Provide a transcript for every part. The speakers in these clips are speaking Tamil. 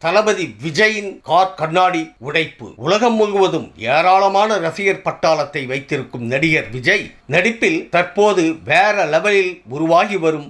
தளபதி விஜயின் கார் கண்ணாடி உடைப்பு. உலகம் முழுவதும் ஏராளமான ரசிகர் பட்டாளத்தை வைத்திருக்கும் நடிகர் விஜய் நடிப்பில் தற்போது வேற லெவலில் உருவாகி வரும்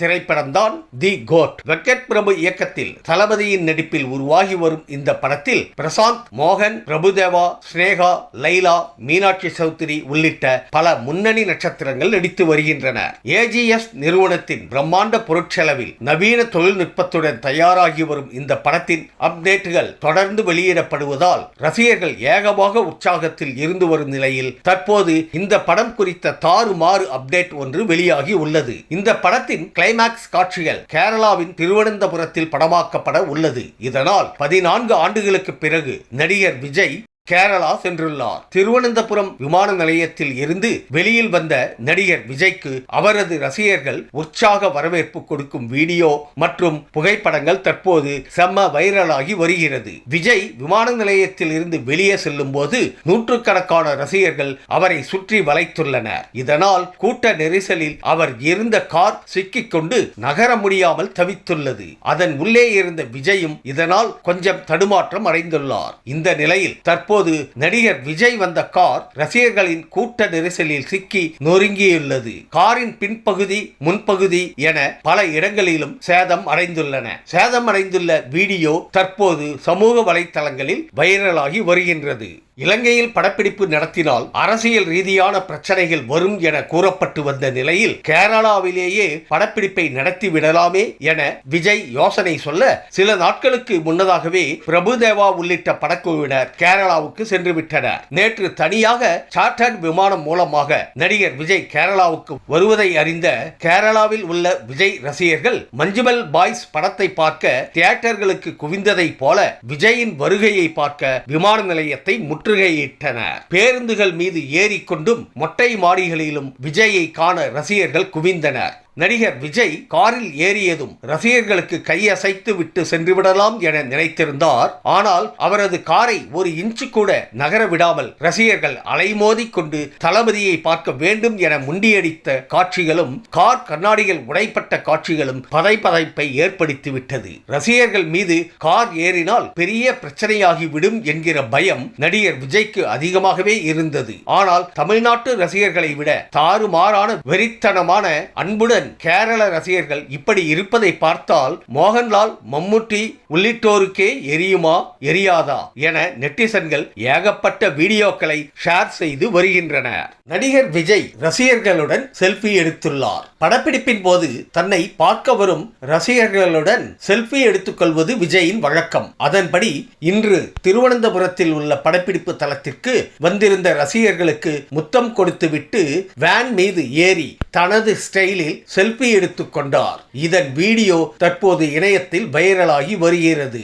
திரைப்படம்தான் தி கோட். வெங்கட் பிரபு இயக்கத்தில் தளபதியின் நடிப்பில் உருவாகி வரும் இந்த படத்தில் பிரசாந்த், மோகன், பிரபுதேவா, ஸ்னேகா, லைலா, மீனாட்சி சௌத்ரி உள்ளிட்ட பல முன்னணி நட்சத்திரங்கள் நடித்து வருகின்றனர். ஏஜிஎஸ் நிறுவனத்தின் பிரம்மாண்ட பொருட்செலவில் நவீன தொழில்நுட்பத்துடன் தயாராகி வரும் இந்த படத்தின் அப்டேட்டுகள் தொடர்ந்து வெளியிடப்படுவதால் ரசிகர்கள் ஏகமாக உற்சாகத்தில் இருந்து வரும் நிலையில் தற்போது இந்த படம் குறித்த தாறுமாறு அப்டேட் ஒன்று வெளியாகி உள்ளது. இந்த படத்தின் கிளைமாக்ஸ் காட்சிகள் கேரளாவின் திருவனந்தபுரத்தில் படமாக்கப்பட உள்ளது. இதனால் 14 ஆண்டுகளுக்கு பிறகு நடிகர் விஜய் கேரளா சென்றுள்ளார். திருவனந்தபுரம் விமான நிலையத்தில் இருந்து வெளியில் வந்த நடிகர் விஜய்க்கு அவரது ரசிகர்கள் உற்சாக வரவேற்பு கொடுக்கும் வீடியோ மற்றும் புகைப்படங்கள் தற்போது செம்ம வைரலாகி வருகிறது. விஜய் விமான நிலையத்தில் இருந்து வெளியே செல்லும் போது நூற்றுக்கணக்கான ரசிகர்கள் அவரை சுற்றி வளைத்துள்ளனர். இதனால் கூட்ட நெரிசலில் அவர் இருந்த கார் சிக்கிக்கொண்டு நகர முடியாமல் தவித்துள்ளது. அதன் உள்ளே இருந்த விஜயும் இதனால் கொஞ்சம் தடுமாற்றம் அடைந்துள்ளார். இந்த நிலையில் தற்போது நடிகர் விஜய் வந்த கார் ரசிகர்களின் கூட்ட நெரிசலில் சிக்கி நொறுங்கியுள்ளது. காரின் பின்பகுதி, முன்பகுதி என பல இடங்களிலும் சேதம் அடைந்துள்ள வீடியோ தற்போது சமூக வலைத்தளங்களில் வைரலாகி வருகின்றது. இலங்கையில் படப்பிடிப்பு நடத்தினால் அரசியல் ரீதியான பிரச்சனைகள் வரும் என கூறப்பட்டு வந்த நிலையில் கேரளாவிலேயே படப்பிடிப்பை நடத்தி விடலாமே என விஜய் யோசனை சொல்ல சில நாட்களுக்கு முன்னதாகவே பிரபுதேவா உள்ளிட்ட படக்குழுவினர் கேரளாவுக்கு சென்று விட்டனர். நேற்று தனியாக சார்ட்டர்ட் விமானம் மூலமாக நடிகர் விஜய் கேரளாவுக்கு வருவதை அறிந்த கேரளாவில் உள்ள விஜய் ரசிகர்கள் மஞ்சுமல் பாய்ஸ் படத்தை பார்க்க தியேட்டர்களுக்கு குவிந்ததை போல விஜயின் வருகையை பார்க்க விமான நிலையத்தை முற்றுகையிட்டனர். பேருந்துகள் மீது ஏறிக்கொண்டும் மொட்டை மாடிகளிலும் விஜயை காண ரசிகர்கள் குவிந்தனர். நடிகர் விஜய் காரில் ஏறியதும் ரசிகர்களுக்கு கையசைத்து விட்டு சென்று விடலாம் என நினைத்திருந்தார். ஆனால் அவரது காரை ஒரு இன்ச்சு கூட நகர விடாமல் ரசிகர்கள் அலைமோதி கொண்டு தளபதியை பார்க்க வேண்டும் என முண்டியடித்த காட்சிகளும் கார் கண்ணாடிகள் உடைப்பட்ட காட்சிகளும் பதைப்பதைப்பை ஏற்படுத்திவிட்டது. ரசிகர்கள் மீது கார் ஏறினால் பெரிய பிரச்சனையாகிவிடும் என்கிற பயம் நடிகர் விஜய்க்கு அதிகமாகவே இருந்தது. ஆனால் தமிழ்நாட்டு ரசிகர்களை விட தாறுமாறான வெறித்தனமான அன்புடன் கேரள ரசிகர்கள் இப்படி இருப்பதை பார்த்தால் மோகன்லால், மம்முட்டி உள்ளிட்டோருக்கே எரியுமா எரியாதா என நெட்டிசன்கள் ஏகப்பட்ட வீடியோக்களை ஷேர் செய்து வருகின்றனர். நடிகர் விஜய் ரசிகர்களுடன் செல்ஃபி எடுத்துள்ளார். படப்பிடிப்பின் போது தன்னை பார்க்க வரும் ரசிகர்களுடன் செல்ஃபி எடுத்துக்கொள்வது விஜயின் வழக்கம். அதன்படி இன்று திருவனந்தபுரத்தில் உள்ள படப்பிடிப்பு தளத்திற்கு வந்திருந்த ரசிகர்களுக்கு முத்தம் கொடுத்துவிட்டு வேன் மீது ஏறி தனது ஸ்டைலில் செல்ஃபி எடுத்துக் கொண்டார். இதன் வீடியோ தற்போது இணையத்தில் வைரலாகி வருகிறது.